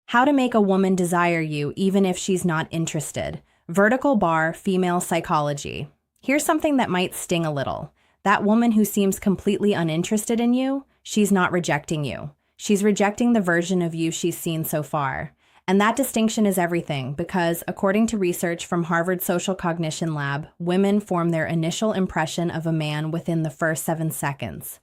How to make a woman desire you even if she's not interested. Vertical bar, female psychology. Here's something that might sting a little. That woman who seems completely uninterested in you, she's not rejecting you. She's rejecting the version of you she's seen so far. And that distinction is everything because, according to research from Harvard Social Cognition Lab, women form their initial impression of a man within the first 7 seconds.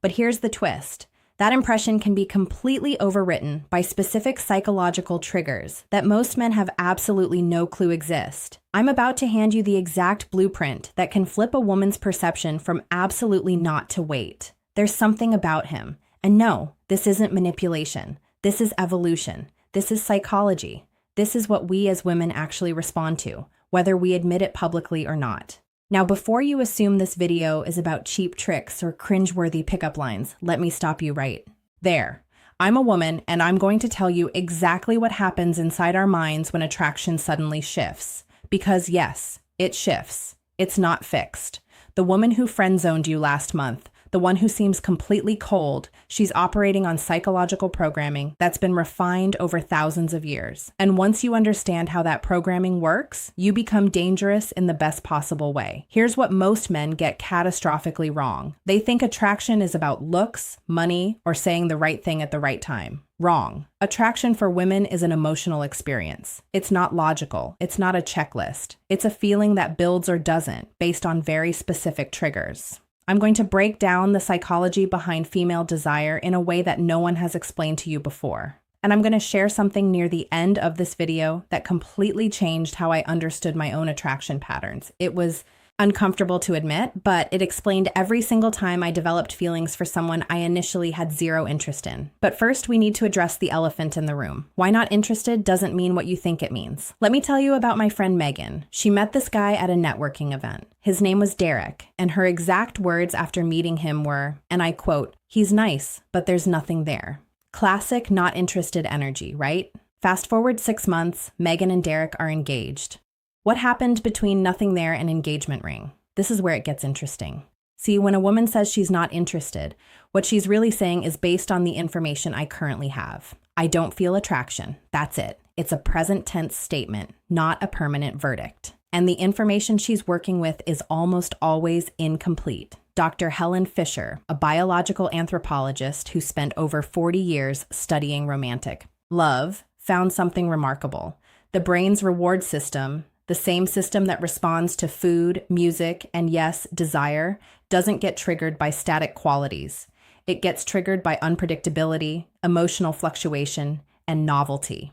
But here's the twist. That impression can be completely overwritten by specific psychological triggers that most men have absolutely no clue exist. I'm about to hand you the exact blueprint that can flip a woman's perception from absolutely not to wait. There's something about him. And no, this isn't manipulation. This is evolution. This is psychology. This is what we as women actually respond to, whether we admit it publicly or not. Now, before you assume this video is about cheap tricks or cringeworthy pickup lines, let me stop you right there. I'm a woman, and I'm going to tell you exactly what happens inside our minds when attraction suddenly shifts. Because yes, it shifts. It's not fixed. The woman who friend-zoned you last month, the one who seems completely cold, she's operating on psychological programming that's been refined over thousands of years. And once you understand how that programming works, you become dangerous in the best possible way. Here's what most men get catastrophically wrong. They think attraction is about looks, money, or saying the right thing at the right time. Wrong. Attraction for women is an emotional experience. It's not logical. It's not a checklist. It's a feeling that builds or doesn't, based on very specific triggers. I'm going to break down the psychology behind female desire in a way that no one has explained to you before. And I'm going to share something near the end of this video that completely changed how I understood my own attraction patterns. It was uncomfortable to admit, but it explained every single time I developed feelings for someone I initially had zero interest in. But first, we need to address the elephant in the room. Why not interested doesn't mean what you think it means. Let me tell you about my friend Megan. She met this guy at a networking event. His name was Derek, and her exact words after meeting him were, and I quote, "He's nice, but there's nothing there." Classic not interested energy, right? Fast forward 6 months, Megan and Derek are engaged. What happened between nothing there and engagement ring? This is where it gets interesting. See, when a woman says she's not interested, what she's really saying is based on the information I currently have. I don't feel attraction. That's it. It's a present tense statement, not a permanent verdict. And the information she's working with is almost always incomplete. Dr. Helen Fisher, a biological anthropologist who spent over 40 years studying romantic love, found something remarkable. The brain's reward system, the same system that responds to food, music, and yes, desire, doesn't get triggered by static qualities. It gets triggered by unpredictability, emotional fluctuation, and novelty.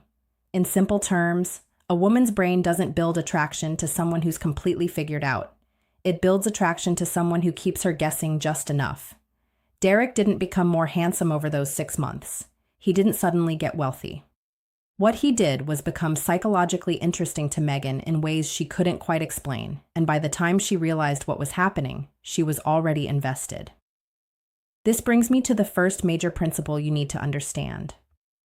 In simple terms, a woman's brain doesn't build attraction to someone who's completely figured out. It builds attraction to someone who keeps her guessing just enough. Derek didn't become more handsome over those 6 months. He didn't suddenly get wealthy. What he did was become psychologically interesting to Megan in ways she couldn't quite explain, and by the time she realized what was happening, she was already invested. This brings me to the first major principle you need to understand.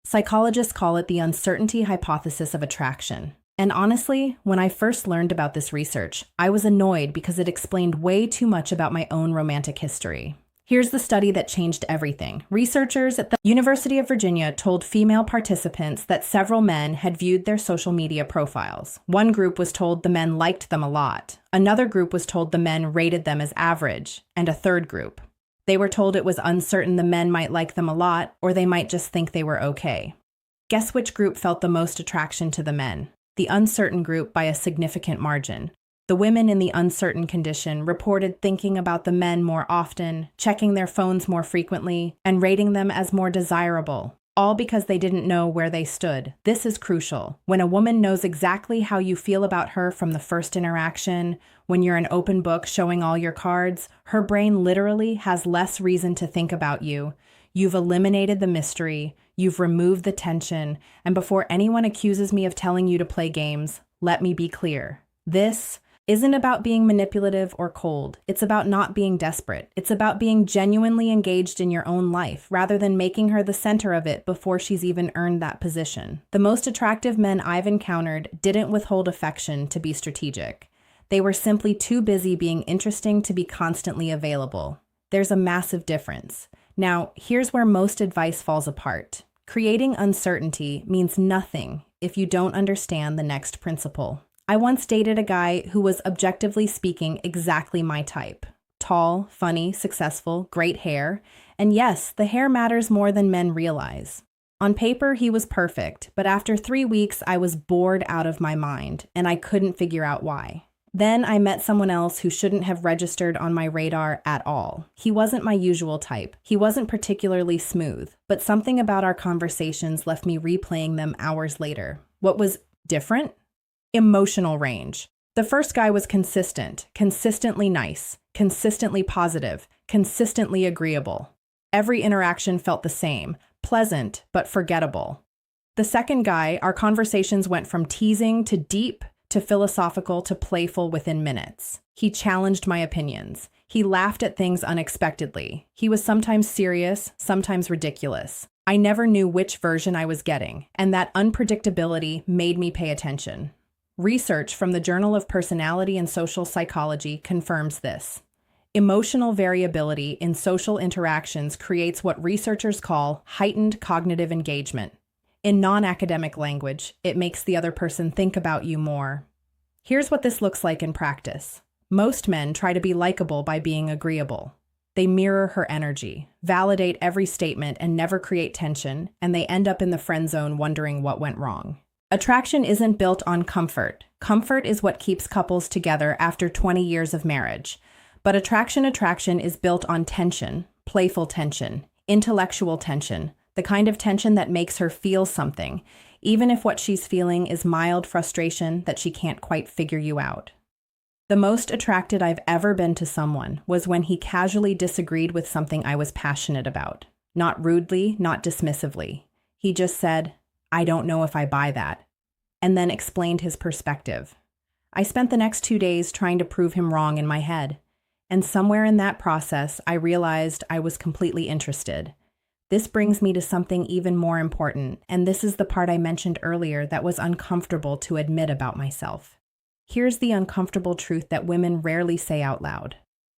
Psychologists call it the uncertainty hypothesis of attraction. And honestly, when I first learned about this research, I was annoyed because it explained way too much about my own romantic history. Here's the study that changed everything. Researchers at the University of Virginia told female participants that several men had viewed their social media profiles. One group was told the men liked them a lot. Another group was told the men rated them as average. And a third group. They were told it was uncertain the men might like them a lot, or they might just think they were okay. Guess which group felt the most attraction to the men? The uncertain group by a significant margin. The women in the uncertain condition reported thinking about the men more often, checking their phones more frequently, and rating them as more desirable, all because they didn't know where they stood. This is crucial. When a woman knows exactly how you feel about her from the first interaction, when you're an open book showing all your cards, her brain literally has less reason to think about you. You've eliminated the mystery, you've removed the tension, and before anyone accuses me of telling you to play games, let me be clear. This isn't about being manipulative or cold. It's about not being desperate. It's about being genuinely engaged in your own life, rather than making her the center of it before she's even earned that position. The most attractive men I've encountered didn't withhold affection to be strategic. They were simply too busy being interesting to be constantly available. There's a massive difference. Now, here's where most advice falls apart. Creating uncertainty means nothing if you don't understand the next principle. I once dated a guy who was objectively speaking exactly my type. Tall, funny, successful, great hair. And yes, the hair matters more than men realize. On paper, he was perfect, but after 3 weeks, I was bored out of my mind, and I couldn't figure out why. Then I met someone else who shouldn't have registered on my radar at all. He wasn't my usual type. He wasn't particularly smooth, but something about our conversations left me replaying them hours later. What was different? Emotional range. The first guy was consistent, consistently nice, consistently positive, consistently agreeable. Every interaction felt the same, pleasant but forgettable. The second guy, our conversations went from teasing to deep to philosophical to playful within minutes. He challenged my opinions. He laughed at things unexpectedly. He was sometimes serious, sometimes ridiculous. I never knew which version I was getting, and that unpredictability made me pay attention. Research from the Journal of Personality and Social Psychology confirms this. Emotional variability in social interactions creates what researchers call heightened cognitive engagement. In non-academic language, it makes the other person think about you more. Here's what this looks like in practice. Most men try to be likable by being agreeable. They mirror her energy, validate every statement, and never create tension, and they end up in the friend zone wondering what went wrong. Attraction isn't built on comfort. Comfort is what keeps couples together after 20 years of marriage. But attraction is built on tension, playful tension, intellectual tension, the kind of tension that makes her feel something, even if what she's feeling is mild frustration that she can't quite figure you out. The most attracted I've ever been to someone was when he casually disagreed with something I was passionate about. Not rudely, not dismissively. He just said, "I don't know if I buy that," and then explained his perspective. I spent the next 2 days trying to prove him wrong in my head, and somewhere in that process, I realized I was completely interested. This brings me to something even more important, and this is the part I mentioned earlier that was uncomfortable to admit about myself. Here's the uncomfortable truth that women rarely say out loud.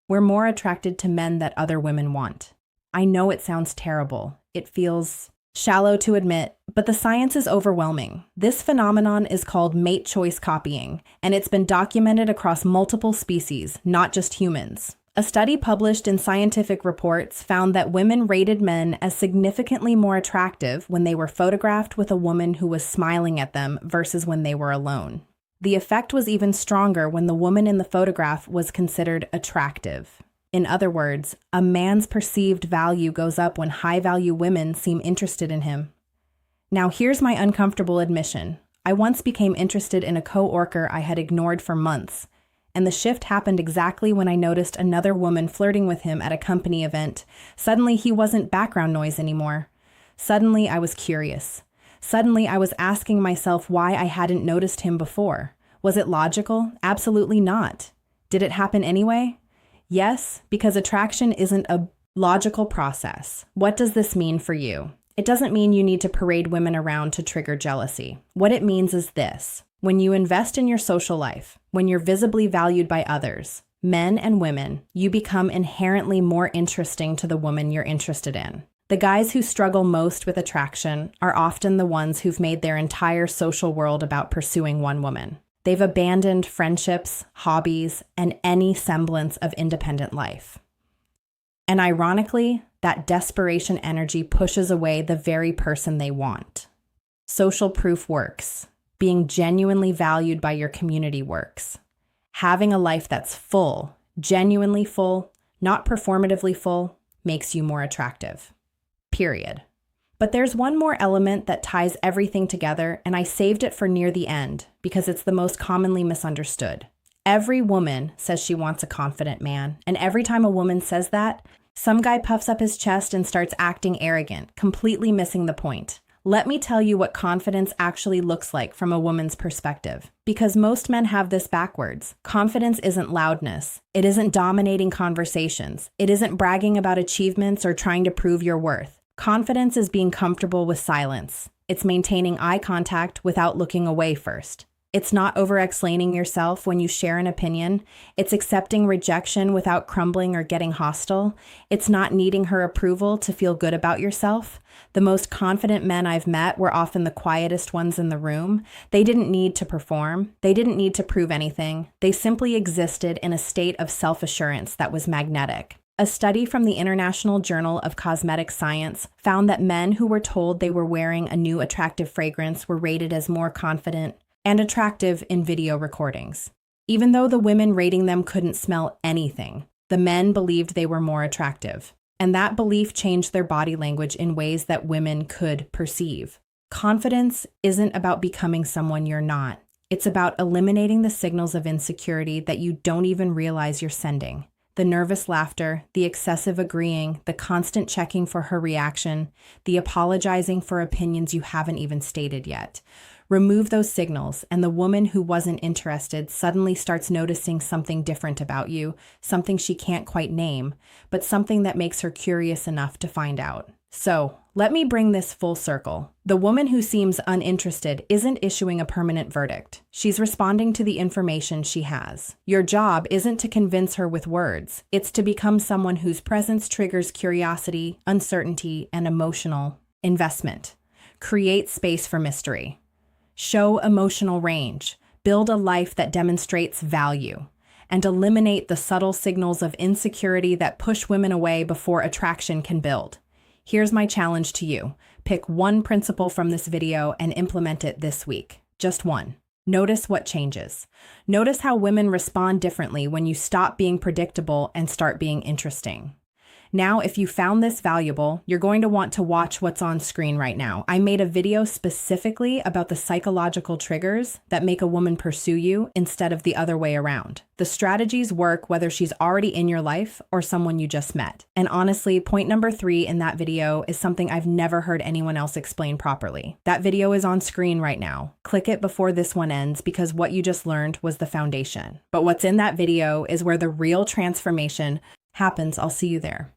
We're more attracted to men that other women want. I know it sounds terrible. It feels shallow to admit, but the science is overwhelming. This phenomenon is called mate choice copying, and it's been documented across multiple species, not just humans. A study published in Scientific Reports found that women rated men as significantly more attractive when they were photographed with a woman who was smiling at them versus when they were alone. The effect was even stronger when the woman in the photograph was considered attractive. In other words, a man's perceived value goes up when high-value women seem interested in him. Now here's my uncomfortable admission. I once became interested in a coworker I had ignored for months, and the shift happened exactly when I noticed another woman flirting with him at a company event. Suddenly, he wasn't background noise anymore. Suddenly, I was curious. Suddenly, I was asking myself why I hadn't noticed him before. Was it logical? Absolutely not. Did it happen anyway? Yes, because attraction isn't a logical process. What does this mean for you? It doesn't mean you need to parade women around to trigger jealousy. What it means is this. When you invest in your social life, when you're visibly valued by others, men and women, you become inherently more interesting to the woman you're interested in. The guys who struggle most with attraction are often the ones who've made their entire social world about pursuing one woman. They've abandoned friendships, hobbies, and any semblance of independent life. And ironically, that desperation energy pushes away the very person they want. Social proof works. Being genuinely valued by your community works. Having a life that's full, genuinely full, not performatively full, makes you more attractive. Period. But there's one more element that ties everything together, and I saved it for near the end because it's the most commonly misunderstood. Every woman says she wants a confident man, and every time a woman says that, some guy puffs up his chest and starts acting arrogant, completely missing the point. Let me tell you what confidence actually looks like from a woman's perspective. Because most men have this backwards. Confidence isn't loudness. It isn't dominating conversations. It isn't bragging about achievements or trying to prove your worth. Confidence is being comfortable with silence. It's maintaining eye contact without looking away first. It's not over-explaining yourself when you share an opinion. It's accepting rejection without crumbling or getting hostile. It's not needing her approval to feel good about yourself. The most confident men I've met were often the quietest ones in the room. They didn't need to perform. They didn't need to prove anything. They simply existed in a state of self-assurance that was magnetic. A study from the International Journal of Cosmetic Science found that men who were told they were wearing a new attractive fragrance were rated as more confident and attractive in video recordings. Even though the women rating them couldn't smell anything, the men believed they were more attractive. And that belief changed their body language in ways that women could perceive. Confidence isn't about becoming someone you're not. It's about eliminating the signals of insecurity that you don't even realize you're sending. The nervous laughter, the excessive agreeing, the constant checking for her reaction, the apologizing for opinions you haven't even stated yet. Remove those signals, and the woman who wasn't interested suddenly starts noticing something different about you, something she can't quite name, but something that makes her curious enough to find out. So, let me bring this full circle. The woman who seems uninterested isn't issuing a permanent verdict. She's responding to the information she has. Your job isn't to convince her with words. It's to become someone whose presence triggers curiosity, uncertainty, and emotional investment. Create space for mystery. Show emotional range. Build a life that demonstrates value. And eliminate the subtle signals of insecurity that push women away before attraction can build. Here's my challenge to you. Pick one principle from this video and implement it this week. Just one. Notice what changes. Notice how women respond differently when you stop being predictable and start being interesting. Now, if you found this valuable, you're going to want to watch what's on screen right now. I made a video specifically about the psychological triggers that make a woman pursue you instead of the other way around. The strategies work whether she's already in your life or someone you just met. And honestly, point number 3 in that video is something I've never heard anyone else explain properly. That video is on screen right now. Click it before this one ends because what you just learned was the foundation. But what's in that video is where the real transformation happens. I'll see you there.